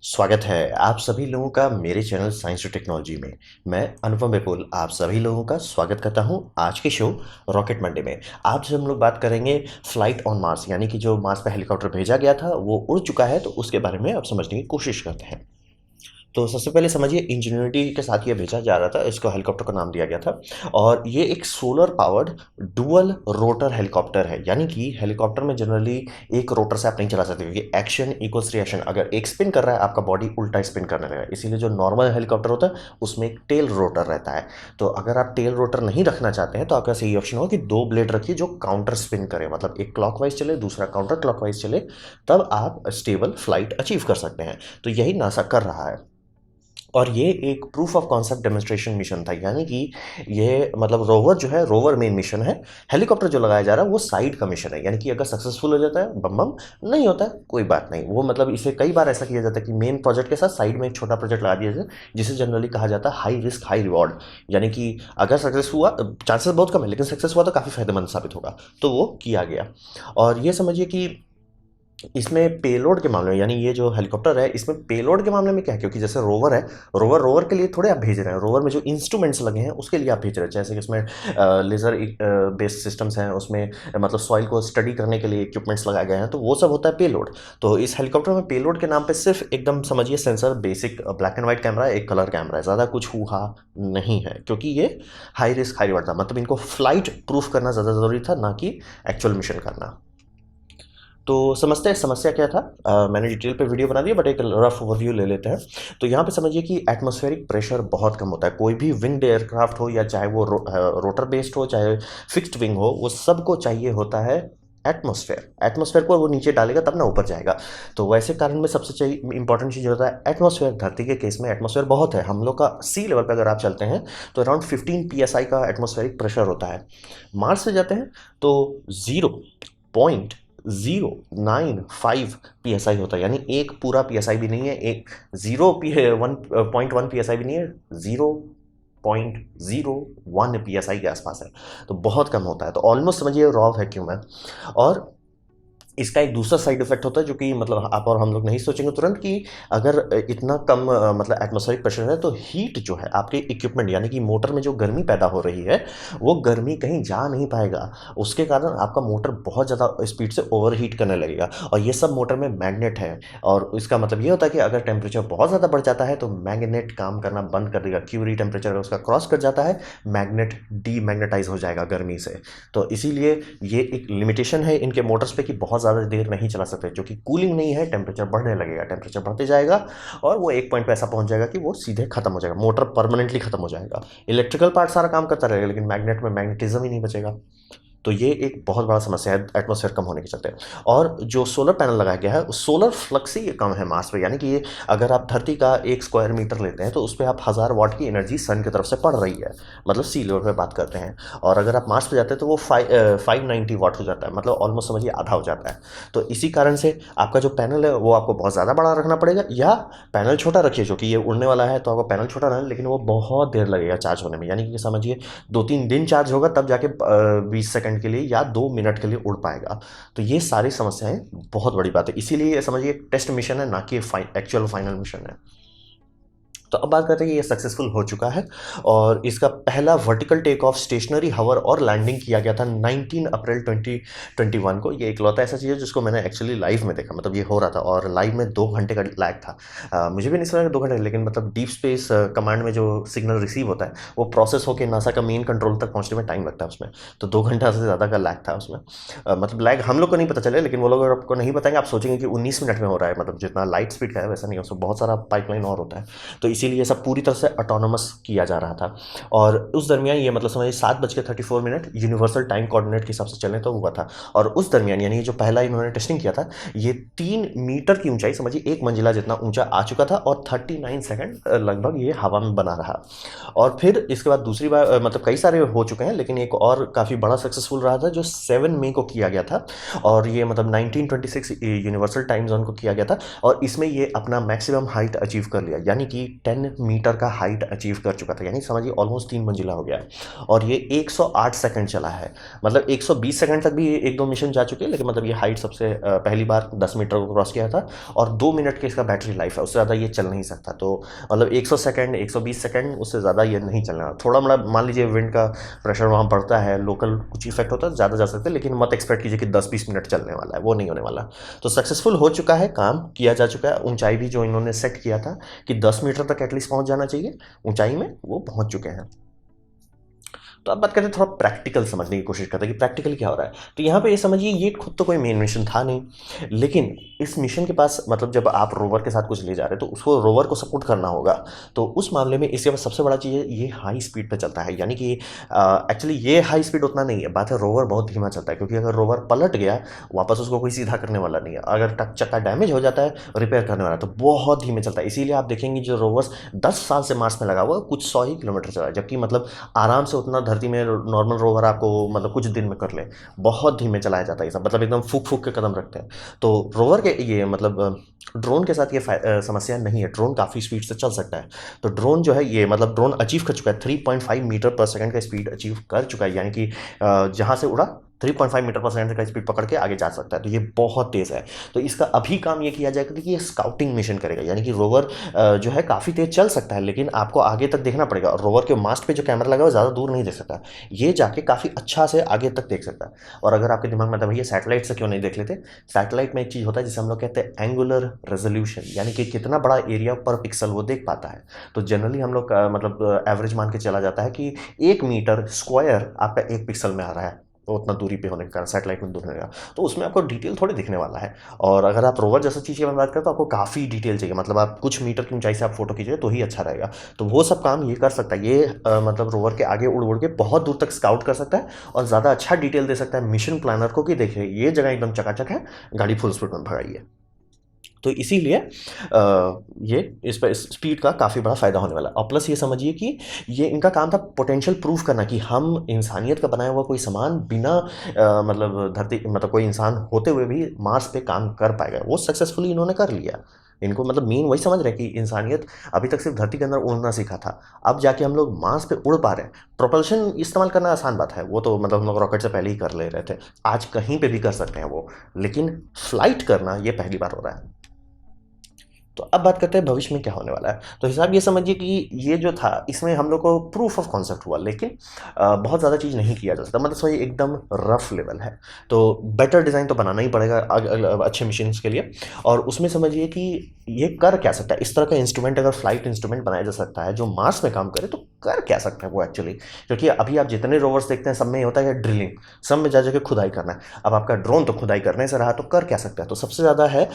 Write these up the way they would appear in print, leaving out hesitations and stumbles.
स्वागत है आप सभी लोगों का मेरे चैनल साइंस और टेक्नोलॉजी में। मैं अनुपम विपुल आप सभी लोगों का स्वागत करता हूं आज के शो रॉकेट मंडे में। आज हम लोग बात करेंगे फ्लाइट ऑन मार्स, यानी कि जो मार्स पे हेलीकॉप्टर भेजा गया था वो उड़ चुका है, तो उसके बारे में अब समझने की कोशिश करते हैं। तो सबसे पहले समझिए, इंजीनियरिटी के साथ ये भेजा जा रहा था, इसको हेलीकॉप्टर का नाम दिया गया था। और ये एक solar powered dual rotor helicopter है, यानी कि हेलीकॉप्टर में जनरली एक रोटर से आप नहीं चला सकते, क्योंकि एक्शन इक्वल्स रिएक्शन। अगर एक स्पिन कर रहा है आपका बॉडी उल्टा स्पिन करने लगेगा, इसीलिए जो नॉर्मल हेलीकॉप्टर होता है उसमें एक टेल रोटर रहता है। तो अगर आप टेल रोटर नहीं रखना चाहते हैं तो आपका सही ऑप्शन होगा कि दो ब्लेड रखिए जो काउंटर स्पिन करे, मतलब एक क्लॉकवाइज चले दूसरा काउंटर क्लॉकवाइज चले, तब आप स्टेबल फ्लाइट अचीव कर सकते हैं। तो यही नासा कर रहा है। और ये एक proof of concept demonstration mission था, यानी कि ये मतलब रोवर जो है, रोवर मेन मिशन है। हेलीकॉप्टर जो लगाया जा रहा है वो साइड का मिशन है, यानी कि अगर सक्सेसफुल हो जाता है बम बम, नहीं होता है कोई बात नहीं। वो मतलब इसे कई बार ऐसा किया जाता है कि मेन प्रोजेक्ट के साथ साइड में एक छोटा प्रोजेक्ट लगा दिया जाए, जिसे जनरली कहा जाता है हाई रिस्क हाई रिवॉर्ड। यानी कि अगर सक्सेस हुआ, चांसेस बहुत कम है, लेकिन सक्सेस हुआ तो काफ़ी फायदेमंद साबित होगा, तो वो किया गया। और ये समझिए कि इसमें पेलोड के मामले में, यानी ये जो हेलीकॉप्टर है इसमें पेलोड के मामले में क्या है, क्योंकि जैसे रोवर है, रोवर के लिए थोड़े आप भेज रहे हैं, रोवर में जो इंस्ट्रूमेंट्स लगे हैं उसके लिए आप भेज रहे हैं। जैसे कि उसमें लेज़र बेस्ड सिस्टम्स हैं, उसमें मतलब सॉइल को स्टडी करने के लिए इक्विपमेंट्स लगाए गए हैं, तो वो सब होता है पेलोड। तो इस हेलीकॉप्टर में पेलोड के नाम पर सिर्फ एकदम समझिए sensor, basic black and white camera है, एक कलर कैमरा है, ज़्यादा कुछ हुआ नहीं है, क्योंकि ये हाई रिस्क हाई रिवॉर्ड था। मतलब इनको फ्लाइट प्रूफ करना ज़्यादा ज़रूरी था, ना कि एक्चुअल मिशन करना। तो समझते हैं समस्या क्या था। मैंने डिटेल पे वीडियो बना दिया, बट एक रफ ओवरव्यू ले लेते हैं। तो यहाँ पे समझिए कि एटमॉस्फेरिक प्रेशर बहुत कम होता है। कोई भी विंग्ड एयरक्राफ्ट हो, या चाहे वो रोटर बेस्ड हो चाहे फिक्स्ड विंग हो, वो सबको चाहिए होता है एटमॉस्फेयर को वो नीचे डालेगा तब ना ऊपर जाएगा। तो वैसे कारण में सबसे चाहिए इंपॉर्टेंट चीज़ होता है एटमॉस्फेयर। धरती के केस में एटमॉस्फेयर बहुत है, हम लोग का सी लेवल पर अगर आप चलते हैं तो अराउंड 15 psi का एटमॉस्फेरिक प्रेशर होता है। मार्स से जाते हैं तो 0.095 psi होता है, यानी एक पूरा psi भी नहीं है, एक 1.1 psi भी नहीं है, 0.01 psi के आसपास है। तो बहुत कम होता है, तो ऑलमोस्ट समझिए रॉ वैक्यूम है। और इसका एक दूसरा साइड इफेक्ट होता है, जो कि मतलब आप और हम लोग नहीं सोचेंगे तुरंत कि अगर इतना कम मतलब एटमॉस्फेरिक प्रेशर है तो हीट जो है आपके इक्विपमेंट, यानी कि मोटर में जो गर्मी पैदा हो रही है वो गर्मी कहीं जा नहीं पाएगा। उसके कारण आपका मोटर बहुत ज़्यादा स्पीड से ओवर हीट करने लगेगा। और ये सब मोटर में मैग्नेट है, और इसका मतलब ये होता है कि अगर टेम्परेचर बहुत ज़्यादा बढ़ जाता है तो मैग्नेट काम करना बंद कर देगा। क्यूरी टेम्परेचर अगर उसका क्रॉस कर जाता है, मैग्नेट डीमैग्नेटाइज हो जाएगा गर्मी से। तो इसीलिए ये एक लिमिटेशन है इनके मोटर्स पे कि बहुत ज़्यादा देर नहीं चला सकते, जो कि कूलिंग नहीं है, टेम्परेचर बढ़ने लगेगा, टेम्परेचर बढ़ते जाएगा और वो एक पॉइंट पे ऐसा पहुंच जाएगा कि वो सीधे खत्म हो जाएगा, मोटर परमानेंटली खत्म हो जाएगा। इलेक्ट्रिकल पार्ट सारा काम करता रहेगा, लेकिन मैग्नेट में मैग्नेटिज्म ही नहीं बचेगा। तो ये एक बहुत बड़ा समस्या है एटमॉस्फेयर कम होने के चलते। और जो सोलर पैनल लगाया गया है, सोलर फ्लक्स ही कम है मार्स पे, यानी कि ये अगर आप धरती का 1 स्क्वायर मीटर लेते हैं तो उस पर आप 1000 वाट की एनर्जी सन की तरफ से पड़ रही है, मतलब सी लेवल पे बात करते हैं। और अगर आप मार्स पे जाते हैं तो वो 590 वाट हो जाता है, मतलब ऑलमोस्ट समझिए आधा हो जाता है। तो इसी कारण से आपका जो पैनल है वो आपको बहुत ज़्यादा बड़ा रखना पड़ेगा, या पैनल छोटा रखिए, जो कि ये उड़ने वाला है तो आपका पैनल छोटा रहे, लेकिन वो बहुत देर लगेगा चार्ज होने में, यानी कि समझिए 2-3 दिन चार्ज होगा तब जाके 20 सेकंड के लिए या 2 मिनट के लिए उड़ पाएगा। तो ये सारी समस्याएं बहुत बड़ी बात है, इसीलिए ये समझिए एक टेस्ट मिशन है, ना कि एक्चुअल फाइनल मिशन है। तो अब बात करते हैं कि ये सक्सेसफुल हो चुका है, और इसका पहला वर्टिकल टेक ऑफ, स्टेशनरी हवर और लैंडिंग किया गया था 19 अप्रैल 2021 को। ये इकलौता ऐसा चीज़ है जिसको मैंने एक्चुअली लाइव में देखा, मतलब ये हो रहा था और लाइव में 2 घंटे का लैग था। मुझे भी नहीं समझ 2 घंटे, लेकिन मतलब डीप स्पेस कमांड में जो सिग्नल रिसीव होता है वो प्रोसेस होकर नासा का मेन कंट्रोल तक पहुँचने में टाइम लगता है उसमें। तो 2 घंटा से ज़्यादा का लैग था उसमें। मतलब लैग हम लोग को नहीं पता चले, लेकिन वो लोग आपको नहीं बताएंगे, आप सोचेंगे कि 19 मिनट में हो रहा है, मतलब जितना लाइट स्पीड का है वैसा नहीं है, उसमें बहुत सारा पाइपलाइन और होता है। तो इसीलिए सब पूरी तरह से ऑटोनोमस किया जा रहा था। और उस दरमियान ये मतलब समझिए 7:34 यूनिवर्सल टाइम कोऑर्डिनेट के हिसाब से चलने तो हुआ था। और उस दरमियान यानी जो पहला इन्होंने टेस्टिंग किया था, ये 3 मीटर की ऊंचाई, समझिए 1 मंजिला जितना ऊंचा आ चुका था, और 39 सेकंड लगभग ये हवा में बना रहा। और फिर इसके बाद दूसरी बार मतलब कई सारे हो चुके हैं, लेकिन एक और काफ़ी बड़ा सक्सेसफुल रहा था जो 7 मई को किया गया था, और ये मतलब 1926 यूनिवर्सल टाइम जोन को किया गया था। और इसमें ये अपना मैक्सिमम हाइट अचीव कर लिया, यानी कि 10 मीटर का हाइट अचीव कर चुका था, यानी समझिए ऑलमोस्ट 3 मंजिला हो गया। और ये 108 सेकंड चला है, मतलब 120 सेकंड तक भी एक दो मिशन जा चुके हैं, लेकिन मतलब ये हाइट सबसे पहली बार 10 मीटर को क्रॉस किया था। और 2 मिनट की इसका बैटरी लाइफ है, उससे ज़्यादा ये चल नहीं सकता। तो मतलब 100 सेकंड 120 सेकंड, उससे ज़्यादा ये नहीं चलना। थोड़ा मोड़ा मान लीजिए विंड का प्रेशर वहाँ बढ़ता है, लोकल कुछ इफेक्ट होता है, ज़्यादा जा सकते हैं, लेकिन मत एक्सपेक्ट कीजिए कि 10-20 मिनट चलने वाला है, वो नहीं होने वाला। तो सक्सेसफुल हो चुका है, काम किया जा चुका है। ऊंचाई भी जो इन्होंने सेट किया था कि 10 मीटर तक एटलीस्ट पहुंच जाना चाहिए ऊंचाई में, वो पहुंच चुके हैं। तो अब बात करते हैं, थोड़ा प्रैक्टिकल समझने की कोशिश करते हैं कि प्रैक्टिकली क्या हो रहा है। तो यहाँ पे ये समझिए, ये खुद तो कोई मेन मिशन था नहीं, लेकिन इस मिशन के पास मतलब जब आप रोवर के साथ कुछ ले जा रहे हैं तो उसको रोवर को सपोर्ट करना होगा। तो उस मामले में इसके पास सबसे बड़ा चीज़ है, ये हाई स्पीड पे चलता है। यानी कि एक्चुअली ये हाई स्पीड उतना नहीं है, बात है रोवर बहुत धीमा चलता है, क्योंकि अगर रोवर पलट गया वापस उसको कोई सीधा करने वाला नहीं है। अगर चक्का डैमेज हो जाता है, रिपेयर करने वाला, तो बहुत धीमे चलता है। इसीलिए आप देखेंगे जो रोवर्स 10 साल से मार्स में लगा हुआ है, कुछ 100 ही किलोमीटर चला है, जबकि मतलब आराम से उतना धरती में नॉर्मल रोवर आपको मतलब कुछ दिन में कर ले। बहुत धीमे चलाया जाता है ये सब, मतलब एकदम फूक फूक के कदम रखते हैं। तो रोवर के ये मतलब ड्रोन के साथ ये समस्या नहीं है, ड्रोन काफ़ी स्पीड से चल सकता है। तो ड्रोन जो है ये मतलब ड्रोन अचीव कर चुका है, 3.5 मीटर पर सेकंड का स्पीड अचीव कर चुका है, यानी कि जहाँ से उड़ा 3.5 मीटर पर सेकंड का स्पीड पकड़ के आगे जा सकता है। तो ये बहुत तेज़ है। तो इसका अभी काम ये किया जाएगा कि ये स्काउटिंग मिशन करेगा, यानी कि रोवर जो है काफ़ी तेज चल सकता है, लेकिन आपको आगे तक देखना पड़ेगा। और रोवर के मास्ट पे जो कैमरा लगा है वो ज़्यादा दूर नहीं देख सकता, ये जाके काफ़ी अच्छा से आगे तक देख सकता है। और अगर आपके दिमाग में था भैया सैटेलाइट से क्यों नहीं देख लेते, सैटेलाइट में एक चीज़ होता है जिसे हम लोग कहते हैं एंगुलर रेजोल्यूशन, यानी कि कितना बड़ा एरिया पर पिक्सल वो देख पाता है। तो जनरली हम लोग मतलब एवरेज मान के चला जाता है कि 1 मीटर स्क्वायर आपका 1 पिक्सल में आ रहा है, तो उतना दूरी पे होने के कारण सैटेलाइट में दूर रहेगा, तो उसमें आपको डिटेल थोड़े दिखने वाला है। और अगर आप रोवर जैसा चीज़ की बात करें तो आपको काफ़ी डिटेल चाहिए, मतलब आप कुछ मीटर की ऊंचाई से आप फोटो खींचिए तो ही अच्छा रहेगा। तो वो सब काम ये कर सकता है, ये मतलब रोवर के आगे उड़ उड़ के बहुत दूर तक स्काउट कर सकता है और ज़्यादा अच्छा डिटेल दे सकता है मिशन प्लानर को कि देखिए ये जगह एकदम चकाचक है, गाड़ी फुल स्पीड में भगाइए। तो इसीलिए ये इस पर स्पीड का काफ़ी बड़ा फ़ायदा होने वाला है। और प्लस ये समझिए कि ये इनका काम था पोटेंशियल प्रूफ करना कि हम इंसानियत का बनाया हुआ कोई सामान बिना मतलब धरती मतलब कोई इंसान होते हुए भी मार्स पे काम कर पाएगा। वो सक्सेसफुली इन्होंने कर लिया। इनको मतलब मेन वही समझ रहे हैं कि इंसानियत अभी तक सिर्फ धरती के अंदर उड़ना सीखा था, अब जाके हम लोग मार्स पे उड़ पा रहे हैं। प्रोपल्शन इस्तेमाल करना आसान बात है, वो तो मतलब हम लोग रॉकेट से पहले ही कर ले रहे थे, आज कहीं पे भी कर सकते हैं वो, लेकिन फ्लाइट करना ये पहली बार हो रहा है। तो अब बात करते हैं भविष्य में क्या होने वाला है। तो हिसाब ये समझिए कि ये जो था इसमें हम लोग को प्रूफ ऑफ कॉन्सेप्ट हुआ, लेकिन बहुत ज़्यादा चीज़ नहीं किया जा सकता, मतलब सो ये एकदम रफ लेवल है। तो बेटर डिज़ाइन तो बनाना ही पड़ेगा अच्छे मिशन के लिए। और उसमें समझिए कि ये कर क्या सकता है, इस तरह का इंस्ट्रूमेंट अगर फ्लाइट इंस्ट्रूमेंट बनाया जा सकता है जो मार्स में काम करे, तो कर क्या सकता है वो एक्चुअली। क्योंकि अभी आप जितने रोवर्स देखते हैं सब में ये होता है ड्रिलिंग, सब में जा जाके खुदाई करना है। अब आपका ड्रोन तो खुदाई करने से रहा, तो कर क्या सकता है। तो सबसे ज़्यादा है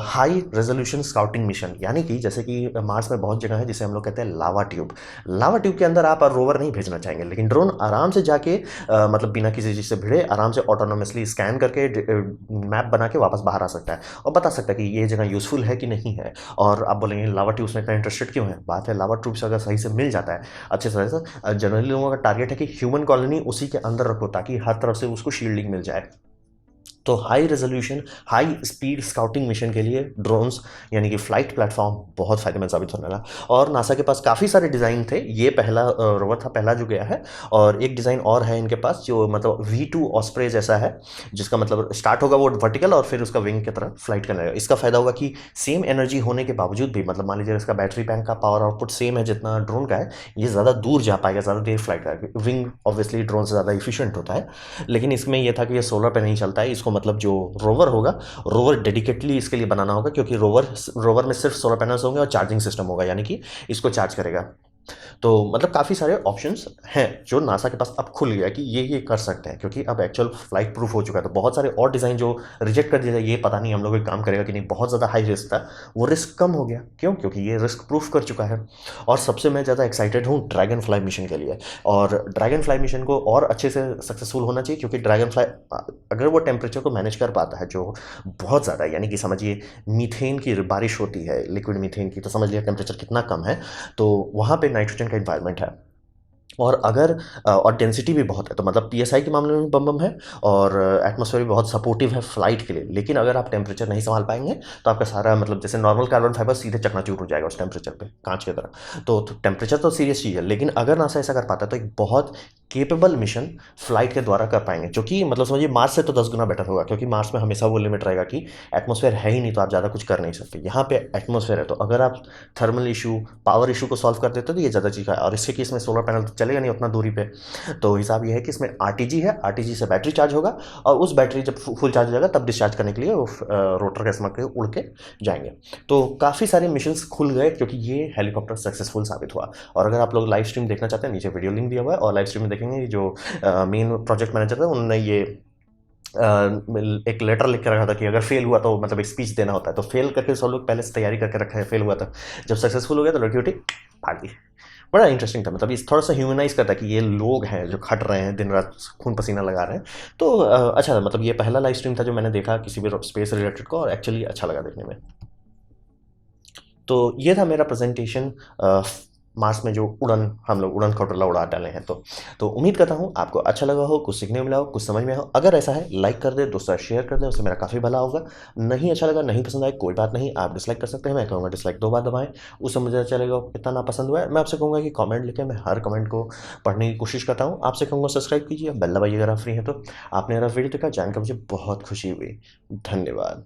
हाई रेजोल्यूशन स्काउटिंग मिशन, यानी कि जैसे कि मार्स में बहुत जगह है जिसे हम लोग कहते हैं लावा ट्यूब। लावा ट्यूब के अंदर आप रोवर नहीं भेजना चाहेंगे, लेकिन ड्रोन आराम से जाके मतलब बिना किसी चीज़ से भिड़े आराम से ऑटोनोमसली स्कैन करके मैप बना के वापस बाहर आ सकता है और बता सकता है कि ये जगह यूज़फुल है कि नहीं है। और आप बोलेंगे लावा ट्यूब्स में इतना इंटरेस्टेड क्यों है, बात है लावा ट्यूब्स अगर सही से मिल जाता है अच्छे तरह से, जनरली लोगों का टारगेट है कि ह्यूमन कॉलोनी उसी के अंदर रखो ताकि हर तरफ से उसको शील्डिंग मिल जाए। तो high resolution high speed scouting mission के लिए ड्रोन्स यानी कि फ्लाइट प्लेटफॉर्म बहुत फायदेमंद साबित होने वाला। और नासा के पास काफ़ी सारे डिज़ाइन थे, ये पहला रोवर था, पहला जो गया है। और एक डिज़ाइन और है इनके पास जो मतलब V2 ऑस्प्रे जैसा है, जिसका मतलब स्टार्ट होगा वो वर्टिकल और फिर उसका विंग की तरह फ्लाइट करने लगेगा। इसका फायदा होगा कि सेम एनर्जी होने के बावजूद भी, मतलब मान लीजिए इसका बैटरी बैंक का पावर आउटपुट सेम है जितना ड्रोन का है, ये ज़्यादा दूर जा पाएगा, ज़्यादा देर फ्लाइट करेगा। विंग ऑब्वियसली ड्रोन से ज़्यादा इफिशियंट होता है, लेकिन इसमें यह था कि ये सोलर पे नहीं चलता है। इसको मतलब जो रोवर होगा, रोवर डेडिकेटली इसके लिए बनाना होगा, क्योंकि रोवर में सिर्फ सोलर पैनल्स होंगे और चार्जिंग सिस्टम होगा, यानी कि इसको चार्ज करेगा। तो मतलब काफ़ी सारे ऑप्शंस हैं जो नासा के पास अब खुल गया कि ये कर सकते हैं, क्योंकि अब एक्चुअल फ्लाइट प्रूफ हो चुका है। तो बहुत सारे और डिज़ाइन जो रिजेक्ट कर दिया जाए, ये पता नहीं हम लोग काम करेगा कि नहीं, बहुत ज़्यादा हाई रिस्क था, वो रिस्क कम हो गया। क्यों? क्योंकि ये रिस्क प्रूफ कर चुका है। और सबसे मैं ज़्यादा एक्साइटेड हूँ ड्रैगन फ्लाई मिशन के लिए। और ड्रैगन फ्लाई मिशन को और अच्छे से सक्सेसफुल होना चाहिए, क्योंकि ड्रैगन फ्लाई अगर वो टेम्परेचर को मैनेज कर पाता है जो बहुत ज़्यादा, यानी कि समझिए मीथेन की बारिश होती है, लिक्विड मीथेन की, तो समझ लिया टेम्परेचर कितना कम है, तो वहाँ पे नाइट्रोजन का इन्वायरमेंट है। और अगर और डेंसिटी भी बहुत है, तो मतलब पीएसआई के मामले में भी बम बम है, और एटमॉस्फेयर भी बहुत सपोर्टिव है फ्लाइट के लिए। लेकिन अगर आप टेम्परेचर नहीं संभाल पाएंगे तो आपका सारा मतलब जैसे नॉर्मल कार्बन फाइबर सीधे चकनाचूर हो जाएगा उस टेम्परेचर पे, कांच की तरह। तो टेम्परेचर तो सीरियस चीज़ है, लेकिन अगर नासा ऐसा कर पाता है तो एक बहुत केपेबल मिशन फ्लाइट के द्वारा कर पाएंगे, जो कि मतलब समझिए मार्स से तो 10 गुना बेटर होगा, क्योंकि मार्स में हमेशा वो लिमिट रहेगा कि एटमॉस्फेयर है ही नहीं, तो आप ज़्यादा कुछ कर नहीं सकते। यहाँ पे एटमॉस्फेयर है, तो अगर आप थर्मल इशू, पावर इशू को सॉल्व कर देते हो तो ये ज़्यादा चीज़ है। और इसके केस में सोलर पैनल तो चलेगा नहीं उतना दूरी पे। तो हिसाब ये है कि इसमें आरटीजी है, आरटीजी से बैटरी चार्ज होगा, और उस बैटरी जब फुल चार्ज हो जाएगा तब डिस्चार्ज करने के लिए वो रोटर के समझ के उड़ के जाएंगे। तो काफ़ी सारे मिशंस खुल गए क्योंकि ये हेलीकॉप्टर सक्सेसफुल साबित हुआ। और अगर आप लोग लाइव स्ट्रीम देखना चाहते हैं, नीचे वीडियो लिंक दिया हुआ है, और लाइव स्ट्रीम में देखेंगे जो मेन प्रोजेक्ट मैनेजर था उन्होंने ये एक लेटर लिख के रखा था कि अगर फेल हुआ तो मतलब एक स्पीच देना होता है, तो फेल करके सब लोग पहले से तैयारी करके रखा है, फेल हुआ था। जब सक्सेसफुल हो गया तो लड़की उठी भाग गई। बड़ा इंटरेस्टिंग था, मतलब इस थोड़ा सा ह्यूमनाइज करता है कि ये लोग हैं जो खट रहे हैं दिन रात, खून पसीना लगा रहे हैं। तो अच्छा था, मतलब ये पहला लाइव स्ट्रीम था जो मैंने देखा किसी भी स्पेस रिलेटेड को, और एक्चुअली अच्छा लगा देखने में। तो ये था मेरा प्रेजेंटेशन मार्स में जो उड़न, हम लोग उड़न खटोला उड़ा डाले हैं। तो उम्मीद करता हूँ आपको अच्छा लगा हो, कुछ सीखने को मिला हो, कुछ समझ में हो। अगर ऐसा है लाइक कर दे, दोस्तों शेयर कर दे, उससे मेरा काफ़ी भला होगा। नहीं अच्छा लगा, नहीं पसंद आए, कोई बात नहीं, आप डिसलाइक कर सकते हैं। मैं कहूँगा डिसलाइक 2 बार दबाएं, उससे मुझे चलेगा कितना ना पसंद हुआ है। मैं आपसे कहूँगा कि कमेंट लिखें, मैं हर कमेंट को पढ़ने की कोशिश करता हूँ। आपसे कहूँगा सब्सक्राइब कीजिए, बेल दबाइए अगर आप फ्री हैं तो। आपने मेरा वीडियो देखा, जानकर मुझे बहुत खुशी हुई। धन्यवाद।